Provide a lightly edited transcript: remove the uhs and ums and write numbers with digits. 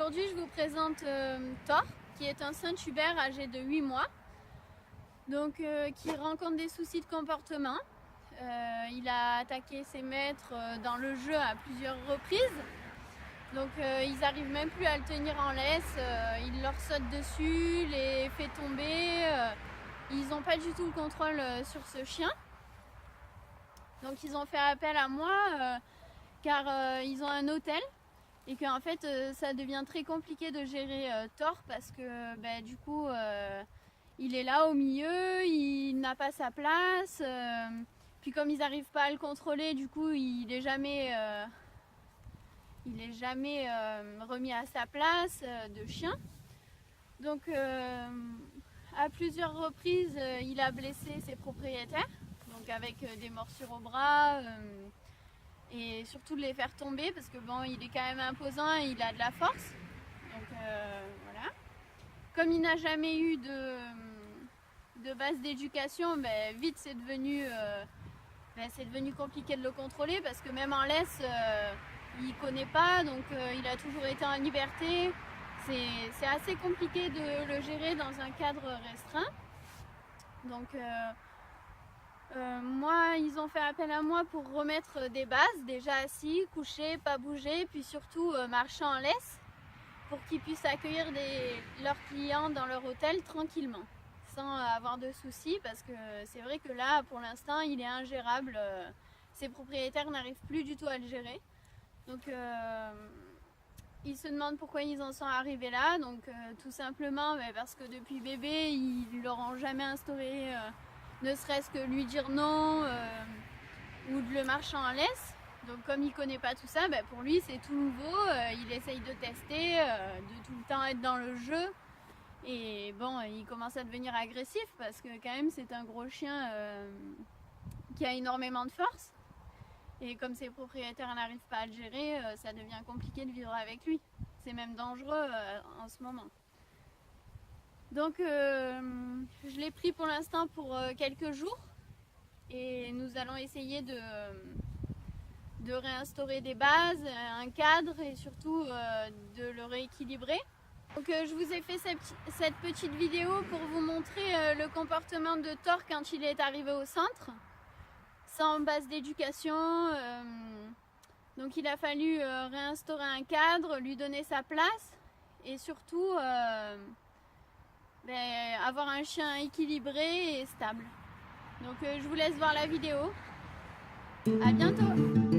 Aujourd'hui, je vous présente Thor, qui est un Saint-Hubert âgé de 8 mois, donc, qui rencontre des soucis de comportement. Il a attaqué ses maîtres dans le jeu à plusieurs reprises, donc ils n'arrivent même plus à le tenir en laisse. Il leur saute dessus, les fait tomber. Ils n'ont pas du tout le contrôle sur ce chien. Donc ils ont fait appel à moi car ils ont un hôtel. Et qu'en fait ça devient très compliqué de gérer Thor parce que du coup il est là au milieu, il n'a pas sa place, puis comme ils n'arrivent pas à le contrôler, du coup il est jamais remis à sa place de chien. Donc à plusieurs reprises il a blessé ses propriétaires, donc avec des morsures au bras. Et surtout de les faire tomber parce que bon, il est quand même imposant et il a de la force. Donc voilà. Comme il n'a jamais eu de base d'éducation, vite c'est devenu compliqué de le contrôler parce que même en laisse, il ne connaît pas, donc il a toujours été en liberté. C'est assez compliqué de le gérer dans un cadre restreint. Donc moi, ils ont fait appel à moi pour remettre des bases, déjà assis, couchés, pas bouger, puis surtout marcher en laisse pour qu'ils puissent accueillir leurs clients dans leur hôtel tranquillement, sans avoir de soucis, parce que c'est vrai que là, pour l'instant, il est ingérable. Ses propriétaires n'arrivent plus du tout à le gérer. Donc ils se demandent pourquoi ils en sont arrivés là. Donc tout simplement parce que depuis bébé, ils leur ont jamais instauré ne serait-ce que lui dire non ou de le marcher en laisse. Donc comme il ne connaît pas tout ça, pour lui c'est tout nouveau, il essaye de tester, de tout le temps être dans le jeu. Et bon, il commence à devenir agressif parce que quand même c'est un gros chien qui a énormément de force. Et comme ses propriétaires n'arrivent pas à le gérer, ça devient compliqué de vivre avec lui. C'est même dangereux en ce moment. Donc je l'ai pris pour l'instant pour quelques jours et nous allons essayer de réinstaurer des bases, un cadre et surtout de le rééquilibrer. Donc je vous ai fait cette petite vidéo pour vous montrer le comportement de Thor quand il est arrivé au centre, sans base d'éducation. Donc il a fallu réinstaurer un cadre, lui donner sa place et surtout avoir un chien équilibré et stable. Donc je vous laisse voir la vidéo. À bientôt!